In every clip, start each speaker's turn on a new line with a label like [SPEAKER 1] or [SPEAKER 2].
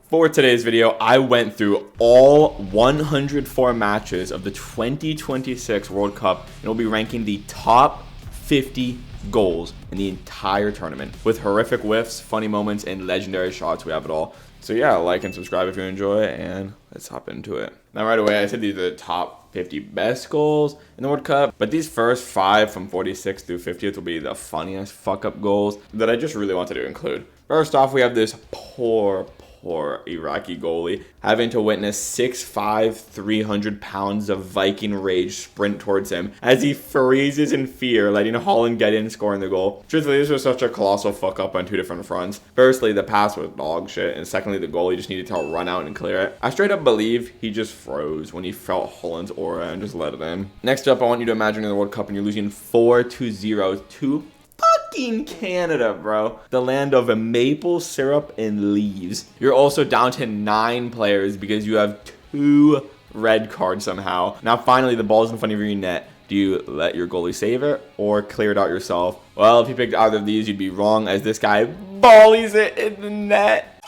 [SPEAKER 1] For today's video, I went through all 104 matches of the 2026 World Cup and we'll be ranking the top 50 goals in the entire tournament with horrific whiffs, funny moments, and legendary shots. We have it all. So yeah, like and subscribe if you enjoy, and let's hop into it. Now right away, I said these are the top 50 best goals in the World Cup, but these first 5 from 46 through 50th will be the funniest fuck-up goals that I just really wanted to include. First off, we have this poor Iraqi goalie having to witness 6'5", 300 pounds of Viking rage sprint towards him as he freezes in fear, letting Holland get in, scoring the goal. Truthfully, this was such a colossal fuck up on two different fronts. Firstly, the pass was dog shit, and secondly, the goalie just needed to run out and clear it. I straight up believe he just froze when he felt Holland's aura and just let it in. Next up, I want you to imagine in the World Cup and you're losing 4-0 to fucking Canada, bro. The land of maple syrup and leaves. You're also down to 9 players because you have 2 red cards somehow. Now finally, the ball's in front of your net. Do you let your goalie save it or clear it out yourself? Well, if you picked either of these, you'd be wrong, as this guy volleys it in the net.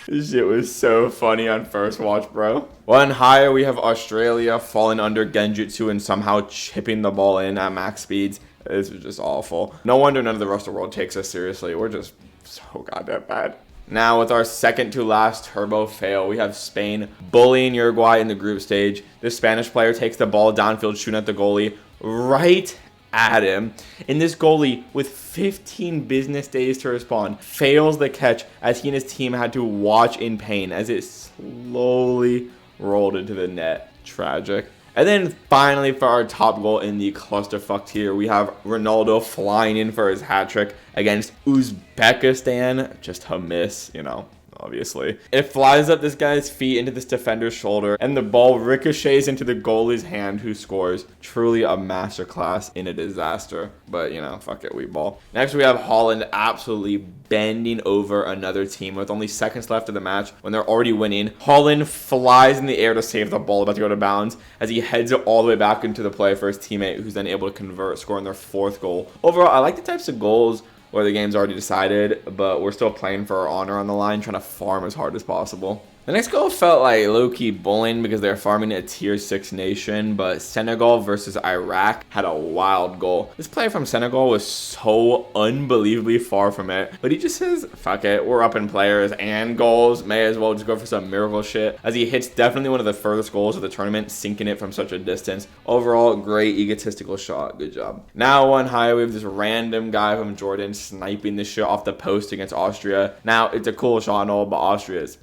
[SPEAKER 1] This shit was so funny on first watch, bro. One higher, we have Australia falling under Genjutsu and somehow chipping the ball in at max speeds. This was just awful. No wonder none of the rest of the world takes us seriously. We're just so goddamn bad. Now with our second to last turbo fail, we have Spain bullying Uruguay in the group stage. This Spanish player takes the ball downfield, shooting at the goalie right at him. And this goalie, with 15 business days to respond, fails the catch as he and his team had to watch in pain as it slowly rolled into the net. Tragic. And then finally, for our top goal in the clusterfuck tier, we have Ronaldo flying in for his hat trick against Uzbekistan. Just a miss, you know, obviously. It flies up this guy's feet into this defender's shoulder, and the ball ricochets into the goalie's hand, who scores. Truly a masterclass in a disaster. But, you know, fuck it, we ball. Next, we have Holland absolutely bending over another team with only seconds left of the match when they're already winning. Holland flies in the air to save the ball about to go to bounds as he heads it all the way back into the play for his teammate, who's then able to convert, scoring their 4th goal. Overall, I like the types of goals where the game's already decided, but we're still playing for our honor on the line, trying to farm as hard as possible. The next goal felt like low-key bullying because they're farming a tier 6 nation, but Senegal versus Iraq had a wild goal. This player from Senegal was so unbelievably far from it, but he just says, fuck it, we're up in players and goals, may as well just go for some miracle shit, as he hits definitely one of the furthest goals of the tournament, sinking it from such a distance. Overall, great egotistical shot, good job. Now one higher, we have this random guy from Jordan sniping this shit off the post against Austria. Now, it's a cool shot and all, but Austria is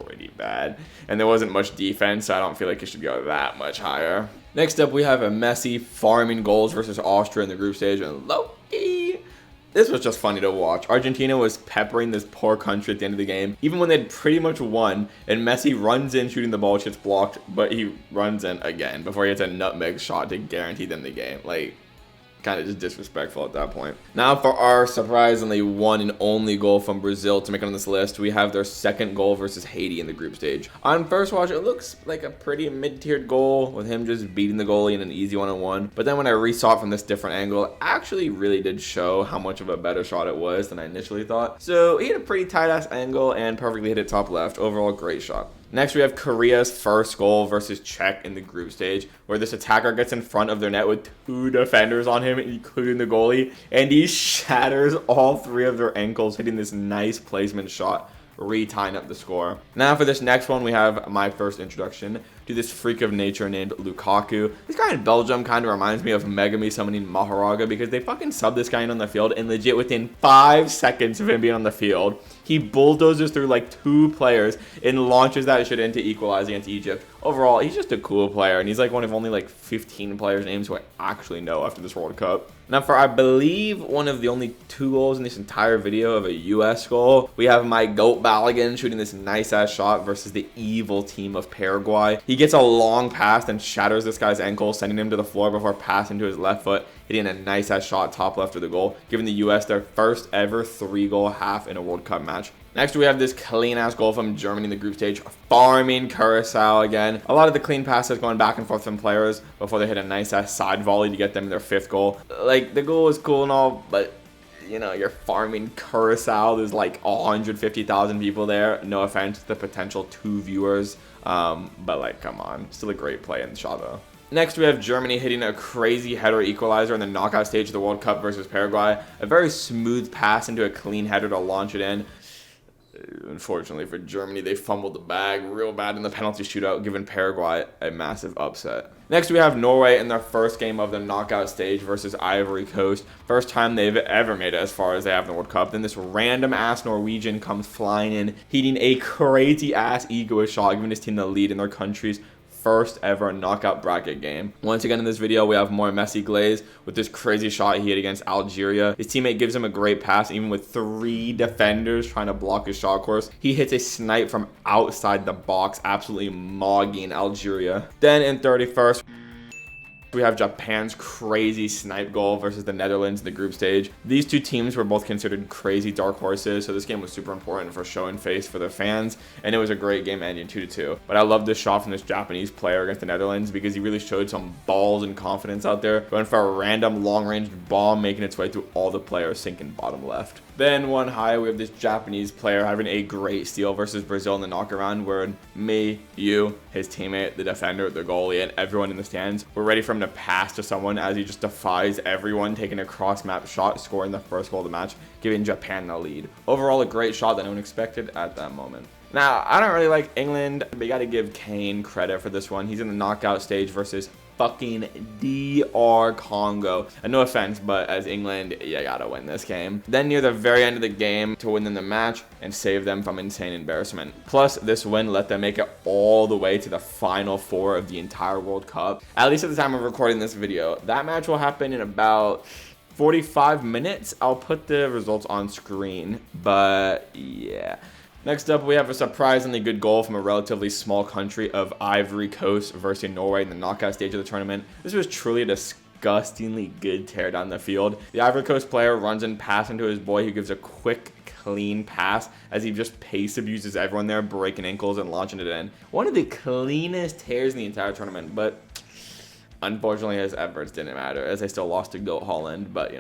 [SPEAKER 1] pretty bad, and there wasn't much defense, so I don't feel like it should go that much higher. Next up, we have a Messi farming goals versus Austria in the group stage, and Loki. This was just funny to watch. Argentina was peppering this poor country at the end of the game, even when they'd pretty much won, and Messi runs in shooting the ball, which gets blocked, but he runs in again before he hits a nutmeg shot to guarantee them the game. Like, kind of just disrespectful at that point. Now for our surprisingly one and only goal from Brazil to make it on this list, we have their second goal versus Haiti in the group stage. On first watch, it looks like a pretty mid-tiered goal with him just beating the goalie in an easy one-on-one. But then when I resaw it from this different angle, it actually really did show how much of a better shot it was than I initially thought. So he had a pretty tight-ass angle and perfectly hit it top left. Overall, great shot. Next, we have Korea's first goal versus Czech in the group stage, where this attacker gets in front of their net with 2 defenders on him, including the goalie, and he shatters all 3 of their ankles, hitting this nice placement shot, re-tying up the score. Now for this next one, we have my first introduction to this freak of nature named Lukaku. This guy in Belgium kind of reminds me of Megami summoning Maharaga, because they fucking subbed this guy in on the field, and legit within 5 seconds of him being on the field, he bulldozes through like 2 players and launches that shit into equalize against Egypt. Overall, he's just a cool player, and he's like one of only like 15 players' names who I actually know after this World Cup. Now for, I believe, one of the only 2 goals in this entire video of a US goal, we have my GOAT Balogun shooting this nice-ass shot versus the evil team of Paraguay. He gets a long pass and shatters this guy's ankle, sending him to the floor before passing to his left foot, hitting a nice-ass shot top left of the goal, giving the US their first ever 3-goal half in a World Cup match. Next, we have this clean-ass goal from Germany in the group stage, farming Curacao again. A lot of the clean passes going back and forth from players before they hit a nice-ass side volley to get them their 5th goal. Like, the goal is cool and all, but you're farming Curacao. There's like 150,000 people there. No offense to the potential 2 viewers. But like, come on. Still a great play in the shot though. Next, we have Germany hitting a crazy header equalizer in the knockout stage of the World Cup versus Paraguay. A very smooth pass into a clean header to launch it in. Unfortunately for Germany, they fumbled the bag real bad in the penalty shootout, giving Paraguay a massive upset. Next, we have Norway in their first game of the knockout stage versus Ivory Coast. First time they've ever made it as far as they have in the World Cup. Then this random-ass Norwegian comes flying in, hitting a crazy-ass egoist shot, giving his team the lead in their country's first ever knockout bracket game. Once again in this video, we have more Messi Glaze with this crazy shot he hit against Algeria. His teammate gives him a great pass, even with 3 defenders trying to block his shot course. He hits a snipe from outside the box, absolutely mogging Algeria. Then in 31st, we have Japan's crazy snipe goal versus the Netherlands in the group stage. These 2 teams were both considered crazy dark horses, so this game was super important for showing face for their fans, and it was a great game ending 2-2. But I love this shot from this Japanese player against the Netherlands because he really showed some balls and confidence out there, going for a random long-range bomb, making its way through all the players, sinking bottom left. Then one high, we have this Japanese player having a great steal versus Brazil in the knockaround, where me, you, his teammate, the defender, the goalie, and everyone in the stands were ready for him to pass to someone as he just defies everyone, taking a cross-map shot, scoring the first goal of the match, giving Japan the lead. Overall, a great shot that no one expected at that moment. Now, I don't really like England, but you got to give Kane credit for this one. He's in the knockout stage versus fucking DR Congo. And no offense, but as England, you gotta win this game. Then near the very end of the game to win them the match and save them from insane embarrassment. Plus, this win let them make it all the way to the final 4 of the entire World Cup. At least at the time of recording this video. That match will happen in about 45 minutes. I'll put the results on screen, but yeah. Next up, we have a surprisingly good goal from a relatively small country of Ivory Coast versus Norway in the knockout stage of the tournament. This was truly a disgustingly good tear down the field. The Ivory Coast player runs and passes into his boy, who gives a quick, clean pass as he just pace abuses everyone there, breaking ankles and launching it in. One of the cleanest tears in the entire tournament, but unfortunately his efforts didn't matter as they still lost to Goat Holland, but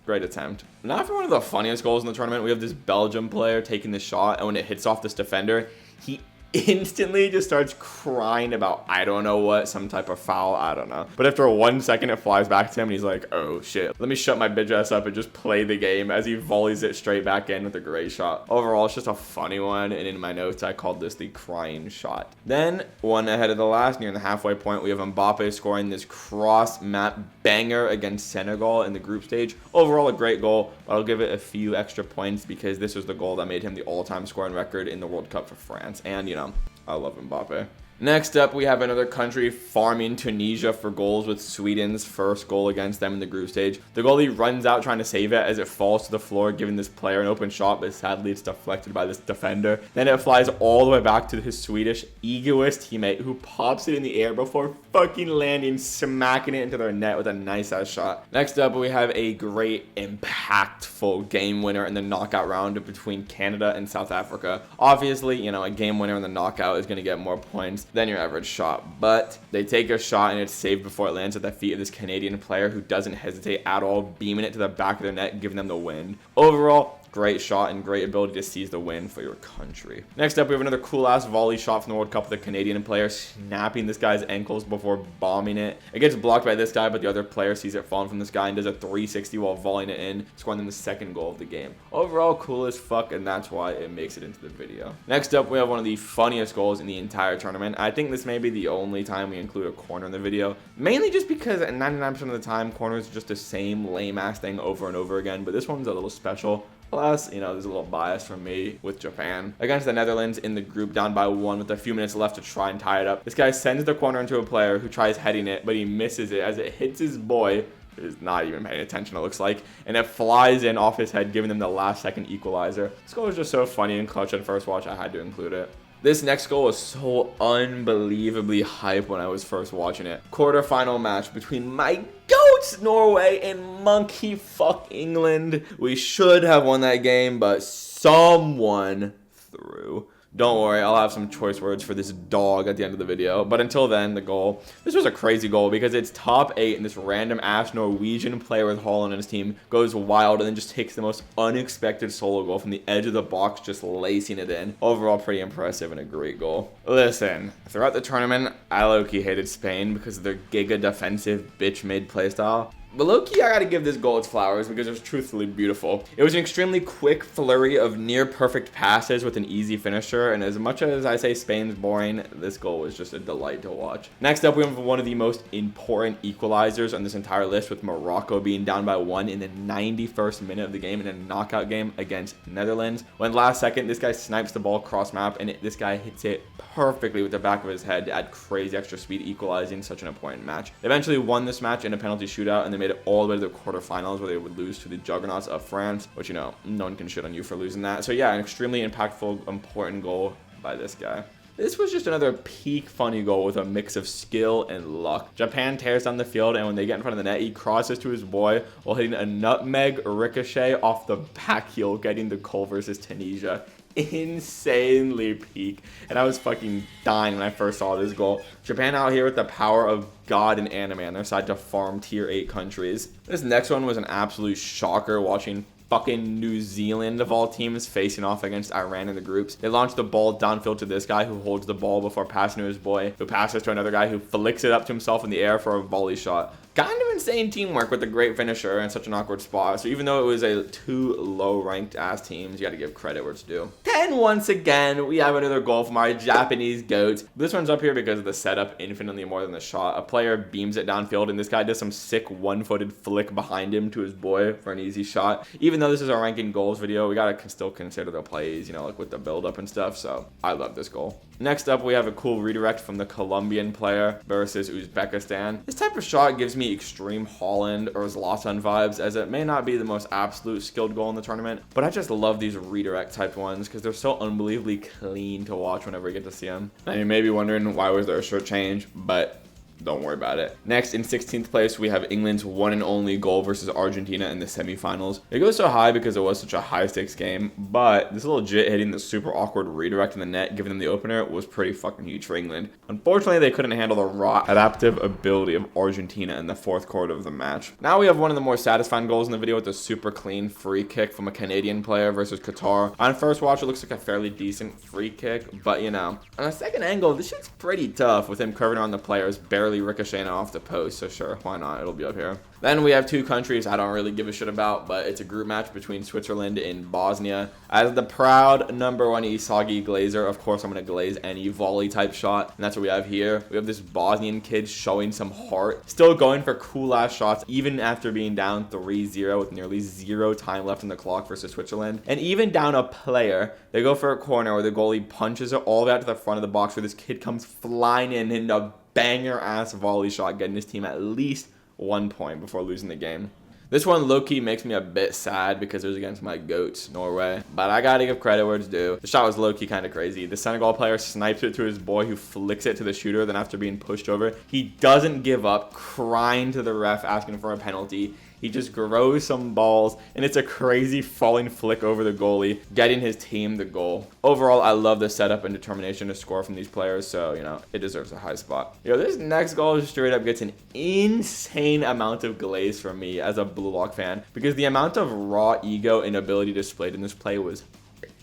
[SPEAKER 1] great attempt. Now for one of the funniest goals in the tournament, we have this Belgium player taking the shot, and when it hits off this defender, he instantly just starts crying about I don't know what, some type of foul, I don't know. But after 1 second, it flies back to him and he's like, oh shit, let me shut my bitch ass up and just play the game, as he volleys it straight back in with a great shot. Overall, it's just a funny one, and in my notes I called this the crying shot. Then one ahead of the last, near the halfway point, we have Mbappe scoring this cross map banger against Senegal in the group stage. Overall, a great goal, but I'll give it a few extra points because this was the goal that made him the all-time scoring record in the World Cup for France, and I love Mbappe. Next up, we have another country farming Tunisia for goals with Sweden's first goal against them in the group stage. The goalie runs out trying to save it as it falls to the floor, giving this player an open shot, but sadly it's deflected by this defender. Then it flies all the way back to his Swedish egoist teammate, who pops it in the air before fucking landing, smacking it into their net with a nice-ass shot. Next up, we have a great, impactful game winner in the knockout round between Canada and South Africa. Obviously, a game winner in the knockout is going to get more points than your average shot, but they take a shot and it's saved before it lands at the feet of this Canadian player, who doesn't hesitate at all, beaming it to the back of their net, giving them the win. Overall, great shot and great ability to seize the win for your country. Next up, we have another cool-ass volley shot from the World Cup with a Canadian player snapping this guy's ankles before bombing it. It gets blocked by this guy, but the other player sees it falling from this guy and does a 360 while volleying it in, scoring them the second goal of the game. Overall, cool as fuck, and that's why it makes it into the video. Next up, we have one of the funniest goals in the entire tournament. I think this may be the only time we include a corner in the video, mainly just because 99% of the time, corners are just the same lame-ass thing over and over again, but this one's a little special. Plus, there's a little bias from me with Japan. Against the Netherlands in the group, down by 1 with a few minutes left to try and tie it up. This guy sends the corner into a player who tries heading it, but he misses it as it hits his boy, who is not even paying attention, it looks like, and it flies in off his head, giving them the last-second equalizer. This goal was just so funny and clutch at first watch, I had to include it. This next goal was so unbelievably hype when I was first watching it. Quarterfinal match between my goats Norway and monkey fuck England. We should have won that game, but someone threw Don't worry, I'll have some choice words for this dog at the end of the video. But until then, the goal. This was a crazy goal because it's top 8 and this random ass Norwegian player with Haaland on his team goes wild and then just takes the most unexpected solo goal from the edge of the box, just lacing it in. Overall, pretty impressive and a great goal. Listen, throughout the tournament, I low-key hated Spain because of their giga defensive bitch-made playstyle. But low-key, I gotta give this goal its flowers because it was truthfully beautiful. It was an extremely quick flurry of near-perfect passes with an easy finisher, and as much as I say Spain's boring, this goal was just a delight to watch. Next up, we have one of the most important equalizers on this entire list, with Morocco being down by 1 in the 91st minute of the game in a knockout game against Netherlands. When last second, this guy snipes the ball cross-map, and this guy hits it perfectly with the back of his head to add crazy extra speed, equalizing such an important match. They eventually won this match in a penalty shootout, and they made it all the way to the quarterfinals where they would lose to the juggernauts of France, which, you know, no one can shit on you for losing that. So yeah, an extremely impactful, important goal by this guy. This was just another peak funny goal with a mix of skill and luck. Japan tears down the field, and when they get in front of the net, he crosses to his boy while hitting a nutmeg ricochet off the back heel, getting the goal versus Tunisia. Insanely peak, and I was fucking dying when I first saw this goal. Japan out here with the power of God and anime on their side to farm tier 8 countries. This next one was an absolute shocker, watching fucking New Zealand of all teams facing off against Iran in the groups. They launched the ball downfield to this guy who holds the ball before passing to his boy, who passes to another guy who flicks it up to himself in the air for a volley shot. Kind of insane teamwork with a great finisher in such an awkward spot. So even though it was a 2 low-ranked ass teams, you got to give credit where it's due. Then once again, we have another goal from our Japanese goats. This one's up here because of the setup infinitely more than the shot. A player beams it downfield, and this guy does some sick one-footed flick behind him to his boy for an easy shot. Even though this is our ranking goals video, we got to still consider the plays, you know, like with the build-up and stuff. So I love this goal. Next up, we have a cool redirect from the Colombian player versus Uzbekistan. This type of shot gives me extreme Haaland or Zlatan vibes, as it may not be the most absolute skilled goal in the tournament, but I just love these redirect type ones because they're so unbelievably clean to watch whenever you get to see them. And you may be wondering, why was there a shirt change? But don't worry about it. Next, in 16th place, we have England's one and only goal versus Argentina in the semifinals. It goes so high because it was such a high-stakes game, but this legit hitting the super awkward redirect in the net, giving them the opener, was pretty fucking huge for England. Unfortunately, they couldn't handle the raw adaptive ability of Argentina in the 4th quarter of the match. Now we have one of the more satisfying goals in the video with a super clean free kick from a Canadian player versus Qatar. On first watch, it looks like a fairly decent free kick, but you know, on a second angle, this shit's pretty tough with him curving around the players, barely ricocheting off the post, so sure, why not? It'll be up here. Then we have 2 countries I don't really give a shit about, but it's a group match between Switzerland and Bosnia. As the proud #1 Isagi Glazer, of course I'm going to glaze any volley type shot, and that's what we have here. We have this Bosnian kid showing some heart, still going for cool ass shots even after being down 3-0 with nearly 0 time left on the clock versus Switzerland. And even down a player, they go for a corner where the goalie punches it all the way out to the front of the box, where this kid comes flying in a banger ass volley shot, getting his team at least 1 point before losing the game. This one low-key makes me a bit sad because it was against my goats, Norway. But I gotta give credit where it's due. The shot was low-key kind of crazy. The Senegal player snipes it to his boy, who flicks it to the shooter. Then after being pushed over, he doesn't give up, crying to the ref, asking for a penalty. He just grows some balls, and it's a crazy falling flick over the goalie, getting his team the goal. Overall, I love the setup and determination to score from these players, so, you know, it deserves a high spot. Yo, this next goal just straight up gets an insane amount of glaze from me as a Blue Lock fan, because the amount of raw ego and ability displayed in this play was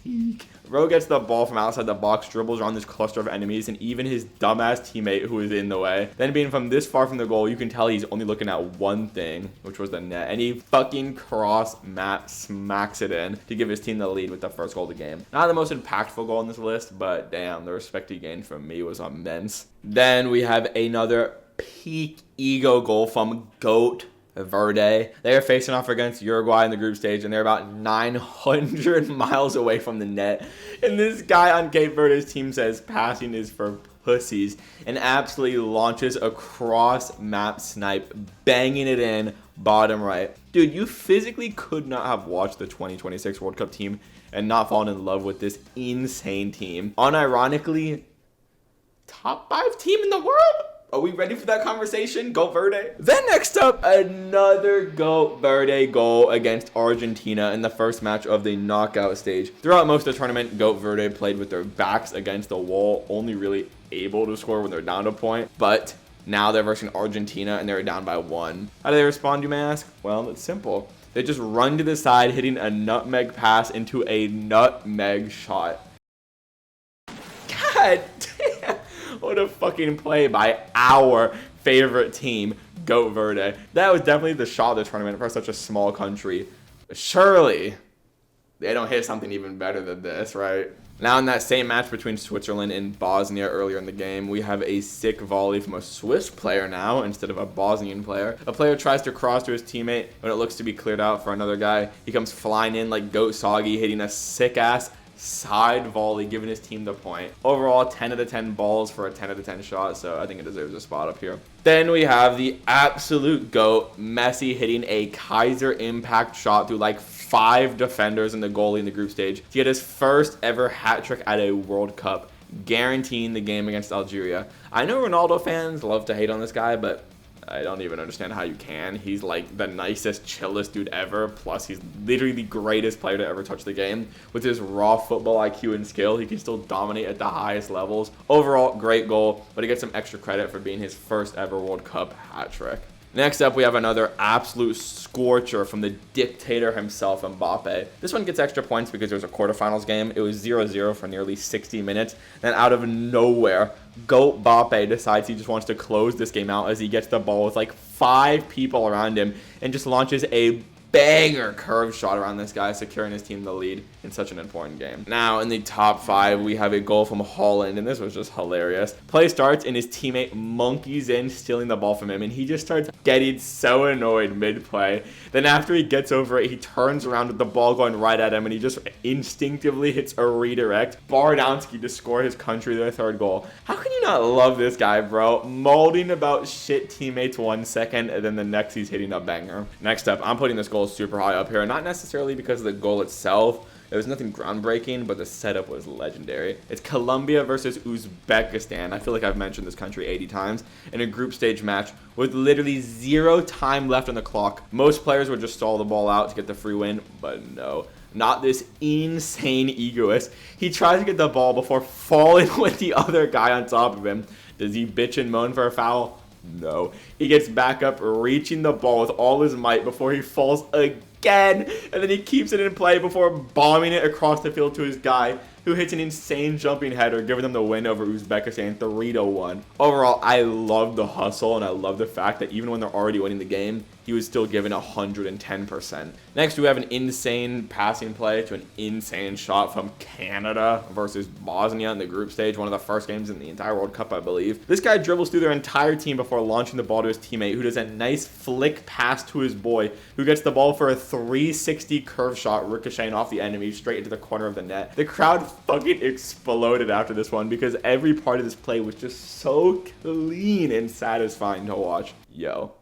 [SPEAKER 1] peak. Rowe gets the ball from outside the box, dribbles around this cluster of enemies, and even his dumbass teammate who is in the way. Then being from this far from the goal, you can tell he's only looking at one thing, which was the net. And he fucking cross map smacks it in to give his team the lead with the first goal of the game. Not the most impactful goal in this list, but damn, the respect he gained from me was immense. Then we have another peak ego goal from GOAT Verde. They are facing off against Uruguay in the group stage, and they're about 900 miles away from the net. And this guy on Cape Verde's team says passing is for pussies, and absolutely launches a cross map snipe, banging it in bottom right. Dude, you physically could not have watched the 2026 World Cup team and not fallen in love with this insane team. Unironically, top 5 team in the world? Are we ready for that conversation? Go Verde. Then next up, another Go Verde goal against Argentina in the first match of the knockout stage. Throughout most of the tournament, Go Verde played with their backs against the wall, only really able to score when they're down a point. But now they're versing Argentina and they're down by 1. How do they respond, you may ask? Well, it's simple. They just run to the side, hitting a nutmeg pass into a nutmeg shot. God damn. What a fucking play by our favorite team, Go Verde. That was definitely the shot of the tournament for such a small country. Surely, they don't hit something even better than this, right? Now in that same match between Switzerland and Bosnia earlier in the game, we have a sick volley from a Swiss player now instead of a Bosnian player. A player tries to cross to his teammate when it looks to be cleared out for another guy. He comes flying in like Goat Soggy, hitting a sick-ass side volley, giving his team the point. Overall, 10 out of 10 balls for a 10 out of 10 shot, so I think it deserves a spot up here. Then we have the absolute GOAT, Messi, hitting a Kaiser impact shot through like 5 defenders and the goalie in the group stage to get his first ever hat trick at a World Cup, guaranteeing the game against Algeria. I know Ronaldo fans love to hate on this guy, but I don't even understand how you can. He's like the nicest, chillest dude ever. Plus, he's literally the greatest player to ever touch the game. With his raw football IQ and skill, he can still dominate at the highest levels. Overall, great goal, but he gets some extra credit for being his first ever World Cup hat trick. Next up, we have another absolute scorcher from the dictator himself, Mbappe. This one gets extra points because it was a quarterfinals game. It was 0-0 for nearly 60 minutes. Then out of nowhere, GOAT Mbappe decides he just wants to close this game out as he gets the ball with like 5 people around him and just launches a banger curve shot around this guy, securing his team the lead in such an important game. Now, in the top 5, we have a goal from Haaland, and this was just hilarious. Play starts, and his teammate monkeys in, stealing the ball from him, and he just starts getting so annoyed mid-play. Then after he gets over it, he turns around with the ball going right at him, and he just instinctively hits a redirect. Bardowski to score his country their 3rd goal. How can you not love this guy, bro? Molding about shit teammates 1 second, and then the next he's hitting a banger. Next up, I'm putting this goal super high up here, not necessarily because of the goal itself. It was nothing groundbreaking, but the setup was legendary. It's Colombia versus Uzbekistan. I feel like I've mentioned this country 80 times in a group stage match with literally 0 time left on the clock. Most players would just stall the ball out to get the free win, but no. Not this insane egoist. He tries to get the ball before falling with the other guy on top of him. Does he bitch and moan for a foul? No. He gets back up, reaching the ball with all his might before he falls again. And then he keeps it in play before bombing it across the field to his guy, who hits an insane jumping header, giving them the win over Uzbekistan 3-1. Overall, I love the hustle, and I love the fact that even when they're already winning the game, he was still given 110%. Next, we have an insane passing play to an insane shot from Canada versus Bosnia in the group stage, one of the first games in the entire World Cup, I believe. This guy dribbles through their entire team before launching the ball to his teammate, who does a nice flick pass to his boy, who gets the ball for a 360 curve shot, ricocheting off the enemy straight into the corner of the net. The crowd fucking exploded after this one because every part of this play was just so clean and satisfying to watch. Yo.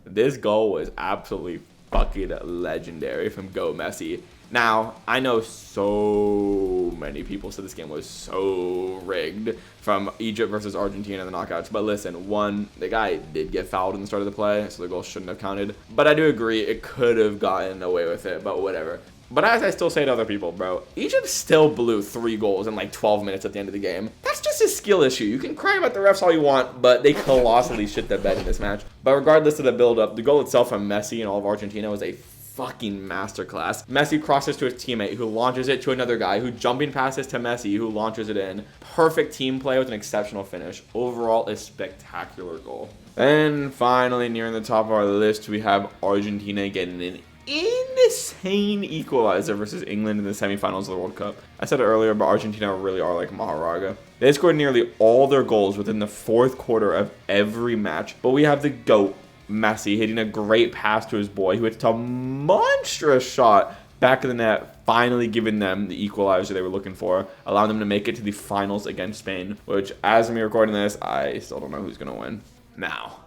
[SPEAKER 1] This goal was absolutely fucking legendary from Go Messi. Now, I know so many people said this game was so rigged from Egypt versus Argentina in the knockouts. But listen, one, the guy did get fouled in the start of the play, so the goal shouldn't have counted. But I do agree it could have gotten away with it, but whatever. But as I still say to other people, bro, Egypt still blew 3 goals in like 12 minutes at the end of the game. That's just a skill issue. You can cry about the refs all you want, but they colossally shit the bed in this match. But regardless of the build-up, the goal itself from Messi and all of Argentina was a fucking masterclass. Messi crosses to his teammate, who launches it to another guy, who jumping passes to Messi, who launches it in. Perfect team play with an exceptional finish. Overall, a spectacular goal. And finally, nearing the top of our list, we have Argentina getting an insane equalizer versus England in the semifinals of the World Cup. I said it earlier, but Argentina really are like Maharaga. They scored nearly all their goals within the 4th quarter of every match, but we have the GOAT, Messi, hitting a great pass to his boy, who hits a monstrous shot back of the net, finally giving them the equalizer they were looking for, allowing them to make it to the finals against Spain, which, as I'm recording this, I still don't know who's going to win. Now,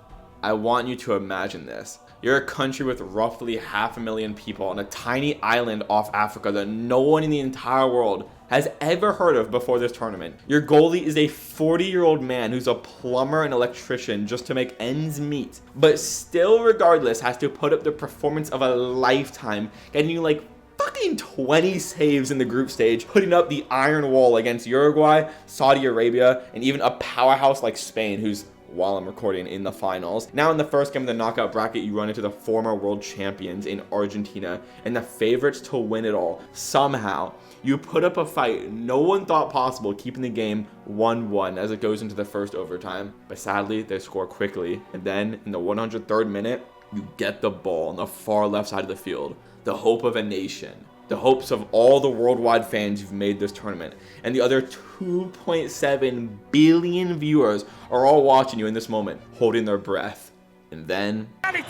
[SPEAKER 1] I want you to imagine this. You're a country with roughly 500,000 people on a tiny island off Africa that no one in the entire world has ever heard of before this tournament. Your goalie is a 40-year-old man who's a plumber and electrician just to make ends meet, but still regardless has to put up the performance of a lifetime, getting you like fucking 20 saves in the group stage, putting up the iron wall against Uruguay, Saudi Arabia, and even a powerhouse like Spain, who's, while I'm recording, in the finals. Now in the first game of the knockout bracket, you run into the former world champions in Argentina and the favorites to win it all. Somehow, you put up a fight no one thought possible, keeping the game 1-1 as it goes into the first overtime. But sadly, they score quickly, and then in the 103rd minute, you get the ball on the far left side of the field. The hope of a nation. The hopes of all the worldwide fans who've made this tournament, and the other 2.7 billion viewers are all watching you in this moment, holding their breath. And then he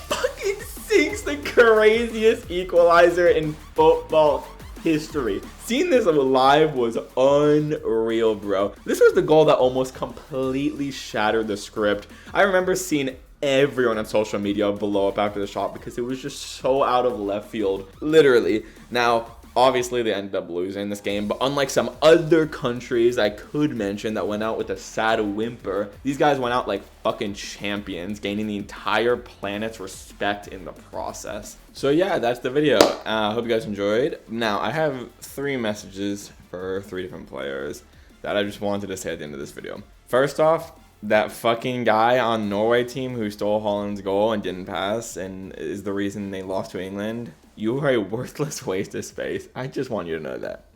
[SPEAKER 1] fucking sinks the craziest equalizer in football history. Seeing this live was unreal, bro. This was the goal that almost completely shattered the script. I remember seeing everyone on social media blow up after the shot because it was just so out of left field, literally. Now, obviously they ended up losing this game, but unlike some other countries I could mention that went out with a sad whimper, these guys went out like fucking champions, gaining the entire planet's respect in the process. So yeah, that's the video. Hope you guys enjoyed. Now, I have 3 messages for 3 different players that I just wanted to say at the end of this video. First off, that fucking guy on Norway team who stole Holland's goal and didn't pass and is the reason they lost to England, you are a worthless waste of space. I just want you to know that.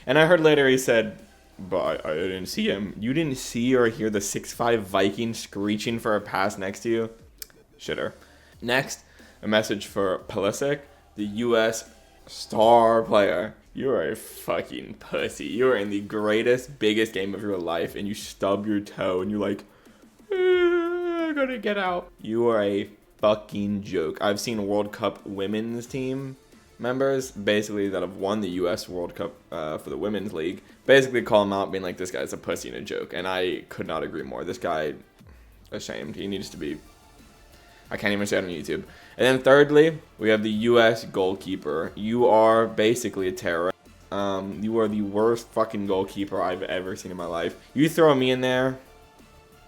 [SPEAKER 1] And I heard later he said, but I didn't see him. You didn't see or hear the 6'5" Viking screeching for a pass next to you? Shitter. Next, a message for Pulisic, the US star player. You are a fucking pussy. You are in the greatest, biggest game of your life, and you stub your toe, and you're like, I gotta get out. You are a fucking joke. I've seen World Cup women's team members, basically, that have won the U.S. World Cup for the Women's League, basically call him out, being like, this guy's a pussy and a joke, and I could not agree more. This guy, ashamed. He needs to be... I can't even say it on YouTube. And then thirdly, we have the U.S. goalkeeper. You are basically a terrorist. You are the worst fucking goalkeeper I've ever seen in my life. You throw me in there,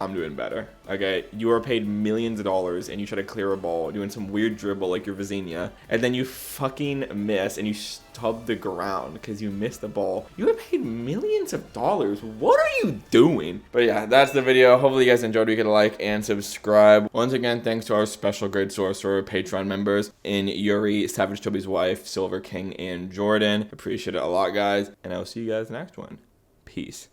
[SPEAKER 1] I'm doing better. Okay, you are paid millions of dollars and you try to clear a ball doing some weird dribble like your Vizinha, and then you fucking miss and you stub the ground because you missed the ball. You are paid millions of dollars. What are you doing? But yeah, that's the video. Hopefully you guys enjoyed. You could like and subscribe. Once again, thanks to our special grade sorcerer Patreon members in Yuri, Savage Toby's wife, Silver King, and Jordan. Appreciate it a lot, guys. And I'll see you guys next one. Peace.